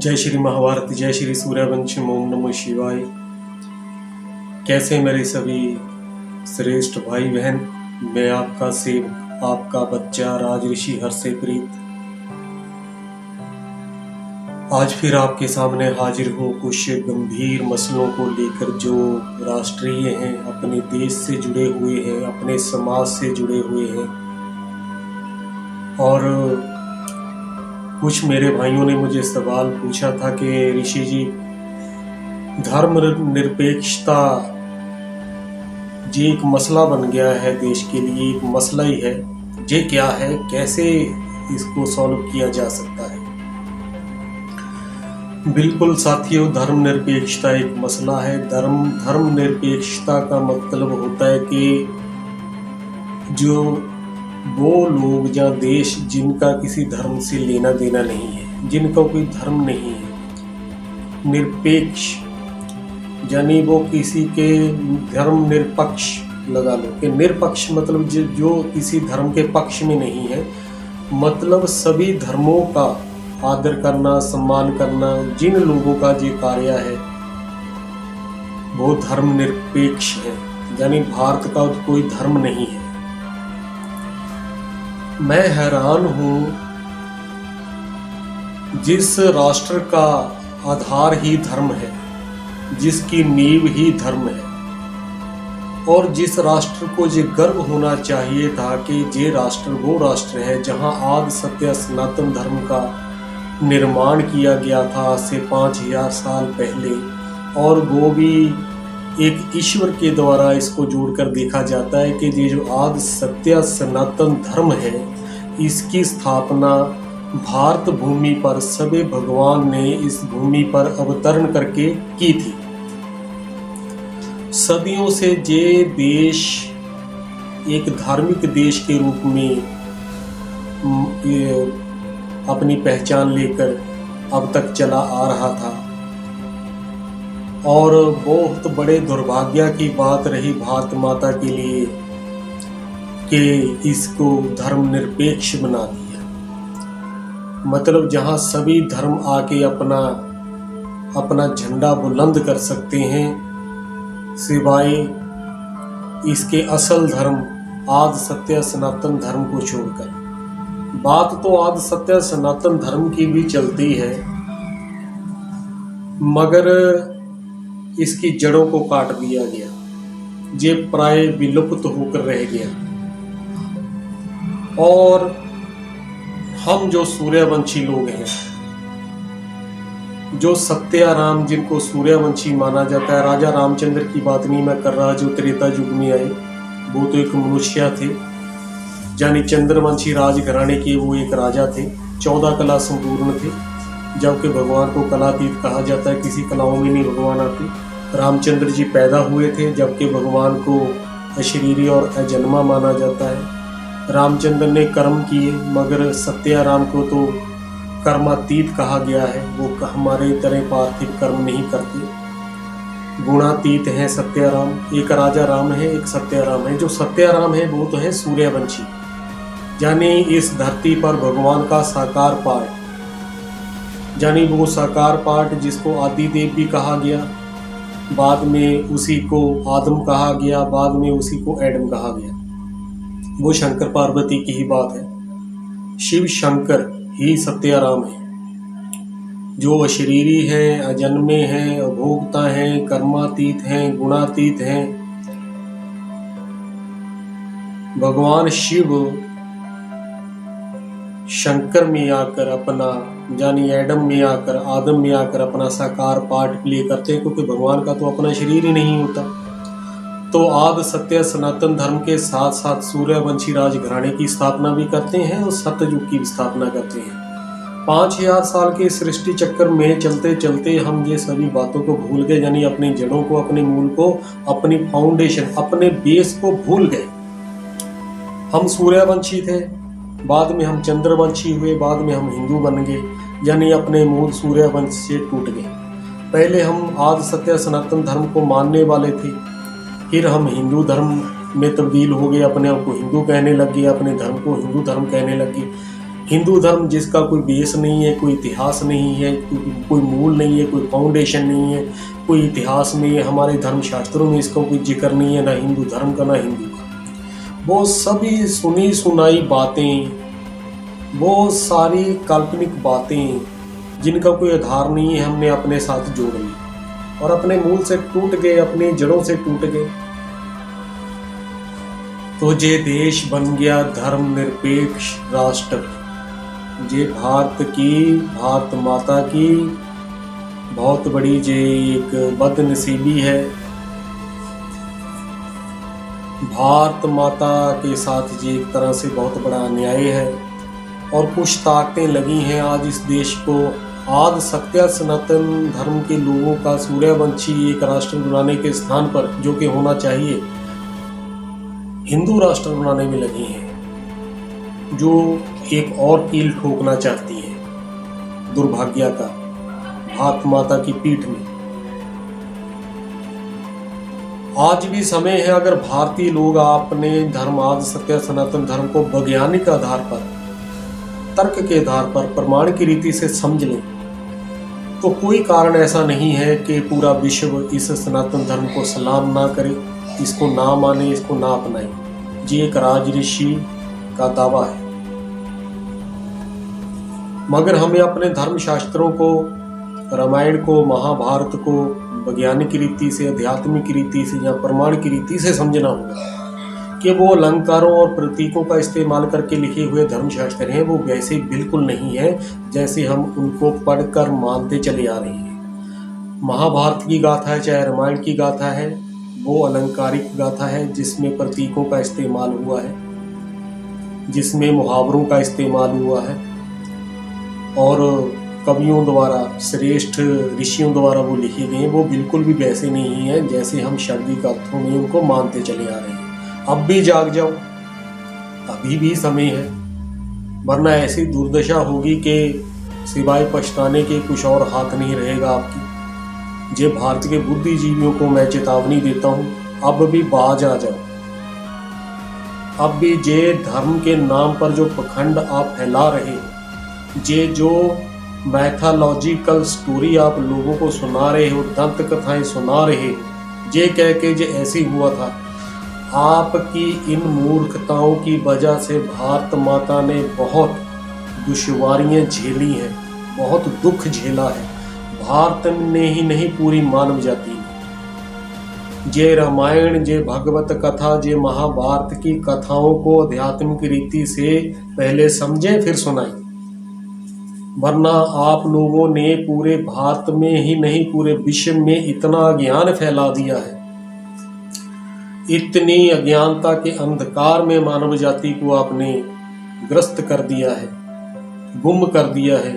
जय श्री महाभारत, जय श्री सूर्यवंशी, ओम नमः शिवाय। कैसे मेरे सभी श्रेष्ठ भाई बहन, मैं आपका सेवक, आपका बच्चा राज ऋषि हर्षे प्रीत आज फिर आपके सामने हाजिर हूँ कुछ गंभीर मसलों को लेकर जो राष्ट्रीय हैं, अपने देश से जुड़े हुए हैं, अपने समाज से जुड़े हुए हैं। और कुछ मेरे भाइयों ने मुझे सवाल पूछा था कि ऋषि जी, धर्म निरपेक्षता ये एक मसला बन गया है, देश के लिए एक मसला ही है। ये क्या है, कैसे इसको सॉल्व किया जा सकता है? बिल्कुल साथियों, धर्म निरपेक्षता एक मसला है। धर्म निरपेक्षता का मतलब होता है कि जो वो लोग या देश जिनका किसी धर्म से लेना देना नहीं है, जिनका कोई धर्म नहीं है, निरपेक्ष यानी वो किसी के धर्म निरपक्ष लगा लो कि निरपक्ष मतलब जो किसी धर्म के पक्ष में नहीं है, मतलब सभी धर्मों का आदर करना, सम्मान करना, जिन लोगों का ये कार्य है वो धर्म निरपेक्ष है। यानी भारत का कोई धर्म नहीं है। मैं हैरान हूं, जिस राष्ट्र का आधार ही धर्म है, जिसकी नींव ही धर्म है, और जिस राष्ट्र को ये गर्व होना चाहिए था कि ये राष्ट्र वो राष्ट्र है जहां आदि सत्य सनातन धर्म का निर्माण किया गया था आज से 5000 साल पहले, और वो भी एक ईश्वर के द्वारा इसको जोड़कर देखा जाता है कि ये जो आदि सत्य सनातन धर्म है, इसकी स्थापना भारत भूमि पर सभी भगवान ने इस भूमि पर अवतरण करके की थी। सदियों से ये देश एक धार्मिक देश के रूप में अपनी पहचान लेकर अब तक चला आ रहा था, और बहुत बड़े दुर्भाग्य की बात रही भारत माता के लिए कि इसको धर्म निरपेक्ष बना दिया। मतलब जहां सभी धर्म आके अपना झंडा बुलंद कर सकते हैं, सिवाय इसके असल धर्म आदि सत्य सनातन धर्म को छोड़कर। बात तो आदि सत्य सनातन धर्म की भी चलती है, मगर इसकी जड़ों को काट दिया गया, ये प्राय विलुप्त होकर रह गया। और हम जो सूर्यवंशी लोग हैं, जो सत्याराम जिनको सूर्यवंशी माना जाता है, राजा रामचंद्र की बात नहीं मैं कर रहा जो त्रेता युग में आए, वो तो एक मनुष्य थे, यानी चंद्रवंशी राजघराने के वो एक राजा थे, 14 कला संपूर्ण थे, जबकि भगवान को कलातीत कहा जाता है, किसी कलाओं में नहीं भगवान आते। रामचंद्र जी पैदा हुए थे, जबकि भगवान को अशरीरी और अजन्मा माना जाता है। रामचंद्र ने कर्म किए, मगर सत्याराम को तो कर्मातीत कहा गया है, वो हमारे तरह पार्थिव कर्म नहीं करते, गुणातीत हैं सत्याराम। एक राजा राम है, एक सत्याराम है। जो सत्याराम है वो तो है सूर्यवंशी, यानी इस धरती पर भगवान का साकार पार्ट, यानी वो साकार पार्ट जिसको आदिदेव भी कहा गया, बाद में उसी को आदम कहा गया, बाद में उसी को एडम कहा गया, वो शंकर पार्वती की ही बात है। शिव शंकर ही सत्याराम है, जो अशरीरी हैं, अजन्मे हैं, अभोक्ता हैं, कर्मातीत हैं, गुणातीत हैं। भगवान शिव शंकर में आकर अपना, यानी एडम में आकर, आदम में आकर अपना साकार पार्ट प्ले करते हैं, क्योंकि भगवान का तो अपना शरीर ही नहीं होता। तो आदि सत्य सनातन धर्म के साथ साथ सूर्यवंशी राजघराने की स्थापना भी करते हैं और सत्ययुग की स्थापना करते हैं। 5000 साल के सृष्टि चक्कर में चलते चलते हम ये सभी बातों को भूल गए, यानी अपनी जड़ों को, अपने मूल को, अपनी फाउंडेशन, अपने बेस को भूल गए। हम सूर्यवंशी थे, बाद में हम चंद्रवंशी हुए, बाद में हम हिंदू बन गए, यानी अपने मूल सूर्यवंश से टूट गए। पहले हम आदि सत्य सनातन धर्म को मानने वाले थे, फिर हम हिंदू धर्म में तब्दील हो गए, अपने आप को हिंदू कहने लग गए, अपने धर्म को हिंदू धर्म कहने लग गए। हिंदू धर्म जिसका कोई बेस नहीं है, कोई इतिहास नहीं है, कोई मूल नहीं है, कोई फाउंडेशन नहीं है, कोई इतिहास नहीं है, हमारे धर्म शास्त्रों में इसका कोई जिक्र नहीं है, ना हिंदू धर्म का ना हिंदू का। वो सभी सुनी सुनाई बातें, वो सारी काल्पनिक बातें जिनका कोई आधार नहीं है, हमने अपने साथ जोड़ ली और अपने मूल से टूट गए, अपनी जड़ों से टूट गए। तो जे देश बन गया धर्मनिरपेक्ष राष्ट्र, जे भारत माता की बहुत बड़ी जे एक बदनसीबी है। भारत माता के साथ जे एक तरह से बहुत बड़ा अन्याय है और कुछ ताकतें लगी हैं आज इस देश को आद सत्य सनातन धर्म के लोगों का सूर्यवंशी एक राष्ट्र बनाने के स्थान पर, जो कि होना चाहिए, हिंदू राष्ट्र बनाने में लगी हैं, जो एक और कील ठोकना चाहती है दुर्भाग्य का भारत माता की पीठ में। आज भी समय है, अगर भारतीय लोग अपने धर्म आद सत्य सनातन धर्म को वैज्ञानिक आधार पर, तर्क के आधार पर, प्रमाण की रीति से समझ लें, तो कोई कारण ऐसा नहीं है कि पूरा विश्व इस सनातन धर्म को सलाम ना करे, इसको ना माने, इसको ना अपनाए। ये एक राज ऋषि का दावा है। मगर हमें अपने धर्म शास्त्रों को, रामायण को, महाभारत को वैज्ञानिक रीति से, आध्यात्मिक रीति से या प्रमाण की रीति से समझना होगा कि वो अलंकारों और प्रतीकों का इस्तेमाल करके लिखे हुए धर्मशास्त्र हैं, वो वैसे बिल्कुल नहीं है जैसे हम उनको पढ़कर मानते चले आ रहे हैं। महाभारत की गाथा है, चाहे रामायण की गाथा है, वो अलंकारिक गाथा है जिसमें प्रतीकों का इस्तेमाल हुआ है, जिसमें मुहावरों का इस्तेमाल हुआ है और कवियों द्वारा, श्रेष्ठ ऋषियों द्वारा वो लिखे गए। वो बिल्कुल भी वैसे नहीं है जैसे हम शाब्दिक अर्थों में उनको मानते चले आ रहे हैं। अब भी जाग जाओ, अभी भी समय है, वरना ऐसी दुर्दशा होगी कि सिवाय पछताने के कुछ और हाथ नहीं रहेगा आपकी। जे भारत के बुद्धिजीवियों को मैं चेतावनी देता हूँ, अब भी बाज आ जाओ। अब भी जे धर्म के नाम पर जो पखंड आप फैला रहे हो, जे जो मैथोलॉजिकल स्टोरी आप लोगों को सुना रहे हो, दंत कथाएं सुना रहे हो, जे कह के जे ऐसी हुआ था, आपकी इन मूर्खताओं की वजह से भारत माता ने बहुत दुश्वारियां झेली हैं, बहुत दुख झेला है। भारत ने ही नहीं, पूरी मानव जाति ने। जे रामायण, जे भगवत कथा, जे महाभारत की कथाओं को आध्यात्मिक रीति से पहले समझें फिर सुनाएं, वरना आप लोगों ने पूरे भारत में ही नहीं पूरे विश्व में इतना ज्ञान फैला दिया है, इतनी अज्ञानता के अंधकार में मानव जाति को आपने ग्रस्त कर दिया है, गुम कर दिया है।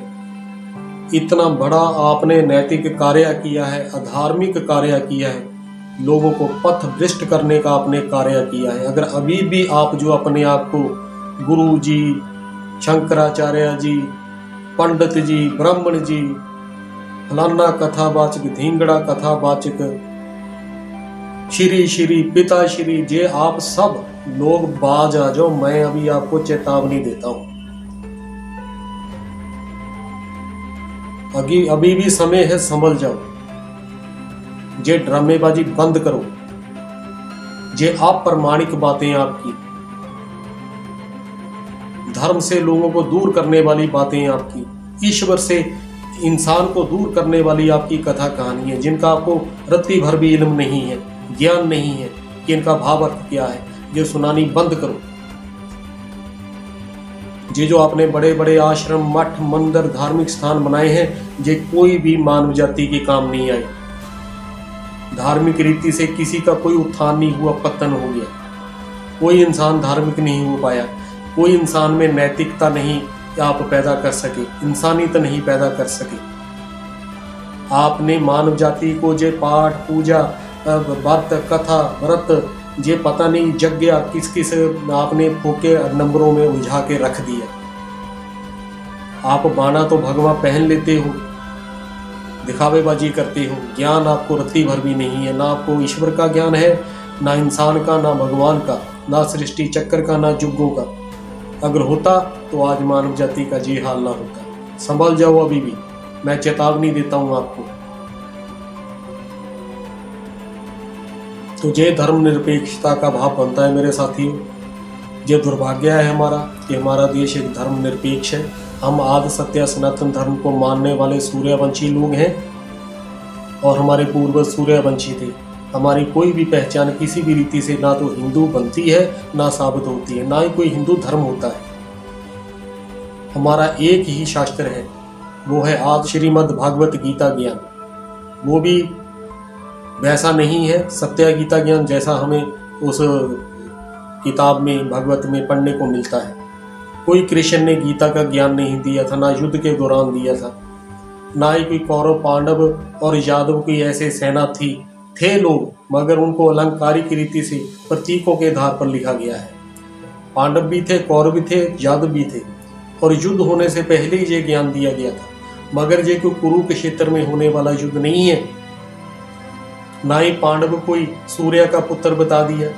इतना बड़ा आपने नैतिक कार्य किया है, अधार्मिक कार्य किया है, लोगों को पथ भ्रष्ट करने का आपने कार्य किया है। अगर अभी भी आप जो अपने आप को गुरु जी, शंकराचार्य जी, पंडित जी, ब्राह्मण जी, फलाना कथावाचक, धींगड़ा कथावाचक, श्री पिता श्री, जे आप सब लोग बाज आ जाओ। मैं अभी आपको चेतावनी देता हूं, अभी भी समय है, संभल जाओ। जे ड्रामेबाजी बंद करो, जे अप्रामाणिक बातें आपकी, धर्म से लोगों को दूर करने वाली बातें आपकी, ईश्वर से इंसान को दूर करने वाली आपकी कथा कहानी है, जिनका आपको रत्ती भर भी इल्म नहीं है, ज्ञान नहीं है कि इनका भाव अर्थ क्या है, ये सुनानी बंद करो। ये जो आपने बड़े बड़े आश्रम, मठ, मंदिर, धार्मिक स्थान बनाए हैं, ये कोई भी मानव जाति के काम नहीं आए। धार्मिक रीति से किसी का कोई उत्थान नहीं हुआ, पतन हो गया। कोई इंसान धार्मिक नहीं हो पाया, कोई इंसान में नैतिकता नहीं आप पैदा कर सके, इंसानियत नहीं पैदा कर सके। आपने मानव जाति को जे पाठ, पूजा, व्रत, कथा, व्रत, जे पता नहीं यज्ञ किस किस आपने फोके नंबरों में उलझा के रख दिया। आप बाना तो भगवा पहन लेते हो, दिखावेबाजी करते हो, ज्ञान आपको रत्ती भर भी नहीं है। ना आपको ईश्वर का ज्ञान है, ना इंसान का, ना भगवान का, ना सृष्टि चक्र का, ना युगों का। अगर होता तो आज मानव जाति का ये हाल ना होता। संभल जाओ अभी भी, मैं चेतावनी देता हूं आपको। तो ये धर्मनिरपेक्षता का भाव बनता है मेरे साथियों। ये दुर्भाग्य है हमारा कि हमारा देश एक धर्मनिरपेक्ष है। हम आदि सत्य सनातन धर्म को मानने वाले सूर्यवंशी लोग हैं और हमारे पूर्वज सूर्यवंशी थे। हमारी कोई भी पहचान किसी भी रीति से ना तो हिंदू बनती है ना साबित होती है, ना ही कोई हिंदू धर्म होता है। हमारा एक ही शास्त्र है, वो है आदि श्रीमद् भागवत गीता ज्ञान। वो भी वैसा नहीं है सत्य गीता ज्ञान जैसा हमें उस किताब में भगवत में पढ़ने को मिलता है। कोई कृष्ण ने गीता का ज्ञान नहीं दिया था, ना युद्ध के दौरान दिया था, ना ही कोई कौरव पांडव और यादव की ऐसे सेना थे लोग, मगर उनको अलंकारिक रीति से प्रतीकों के आधार पर लिखा गया है। पांडव भी थे, कौरव भी थे, यादव भी थे, और युद्ध होने से पहले ही ये ज्ञान दिया गया था। मगर ये कोई कुरुक्षेत्र में होने वाला युद्ध नहीं है। ना ही पांडव कोई सूर्य का पुत्र बता दिया,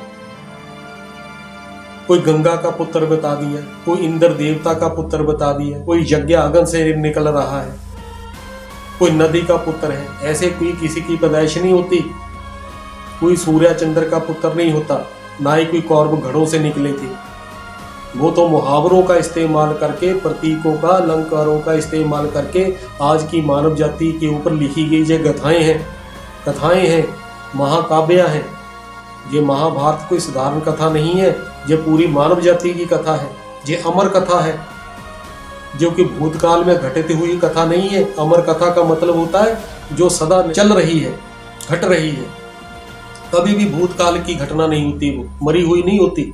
कोई गंगा का पुत्र बता दिया, कोई इंद्र देवता का पुत्र बता दिया, कोई यज्ञ अग्नि से निकल रहा है, कोई नदी का पुत्र है। ऐसे कोई किसी की पैदाइश नहीं होती। कोई सूर्य चंद्र का पुत्र नहीं होता, ना ही कोई कौरव घड़ों से निकले थे। वो तो मुहावरों का इस्तेमाल करके, प्रतीकों का, अलंकारों का इस्तेमाल करके आज की मानव जाति के ऊपर लिखी गई जो कथाएं हैं, महाकाव्य हैं। ये महाभारत कोई साधारण कथा नहीं है, ये पूरी मानव जाति की कथा है। ये अमर कथा है, जो कि भूतकाल में घटित हुई कथा नहीं है। अमर कथा का मतलब होता है जो सदा चल रही है, घट रही है, कभी भी भूतकाल की घटना नहीं होती, वो मरी हुई नहीं होती।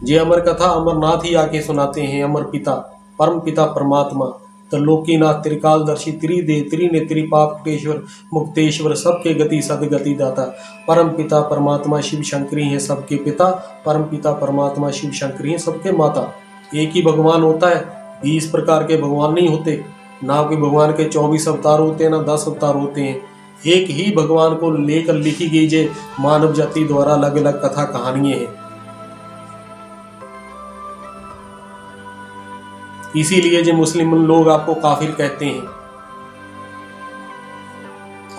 ये अमर कथा अमरनाथ ही आके सुनाते हैं। अमर पिता, परम पिता परमात्मा, त्रिलोकीनाथ, त्रिकालदर्शी, त्रिदेव, त्रिनेत्री, पापटेश्वर, मुक्तेश्वर, सबके गति सदगति दाता, परम पिता परमात्मा शिव शंकरी हैं सबके पिता, परम पिता परमात्मा शिव शंकरी हैं सबके माता। एक ही भगवान होता है, 20 प्रकार के भगवान नहीं होते। ना कोई भगवान के 24 अवतार होते हैं, ना 10 अवतार होते हैं। एक ही भगवान को लेकर लिखी गई जे मानव जाति द्वारा अलग अलग कथा कहानियां हैं। इसीलिए जो मुस्लिम लोग आपको काफिर कहते हैं।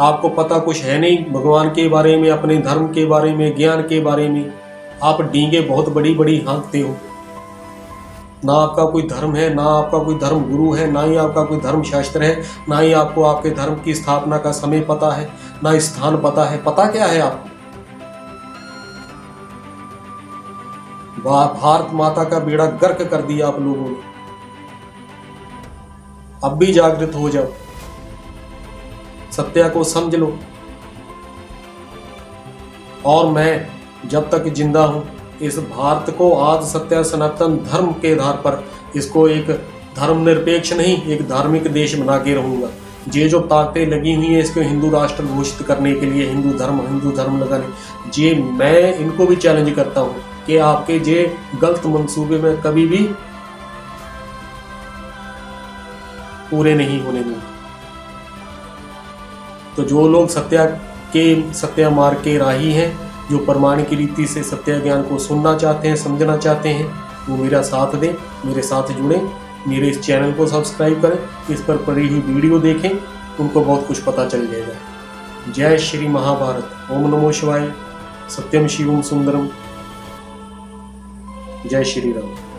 आपको पता कुछ है नहीं भगवान के बारे में, अपने धर्म के बारे में, ज्ञान के बारे में। आप डींगे बहुत बड़ी बड़ी हाँकते हो। ना आपका कोई धर्म है, ना आपका कोई धर्म गुरु है, ना ही आपका कोई धर्म शास्त्र है, ना ही आपको आपके धर्म की स्थापना का समय पता है, ना स्थान पता है। पता क्या है आपको? भारत माता का बेड़ा गर्क कर दिया आप लोगों ने। अब भी जागृत हो जाओ, सत्य को समझ लो। और मैं जब तक जिंदा हूं, इस भारत को आज सत्य सनातन धर्म के आधार पर इसको एक धर्मनिरपेक्ष नहीं, एक धार्मिक देश बना के रहूंगा। ये जो ताकतें लगी हुई हैं इसको हिंदू राष्ट्र घोषित करने के लिए, हिंदू धर्म लगाने, ये मैं इनको भी चैलेंज करता हूं कि आपके ये गलत मंसूबे में कभी भी पूरे नहीं होने दूंगा। तो जो लोग सत्य मार्ग के राही हैं, जो प्रमाणिक रीति से सत्य ज्ञान को सुनना चाहते हैं, समझना चाहते हैं, वो मेरा साथ दें, मेरे साथ जुड़ें, मेरे इस चैनल को सब्सक्राइब करें, इस पर पड़ी हुई वीडियो देखें, उनको बहुत कुछ पता चल जाएगा। जय श्री महाभारत। ओम नमो शिवाय। सत्यम शिवम सुंदरम। जय श्री राम।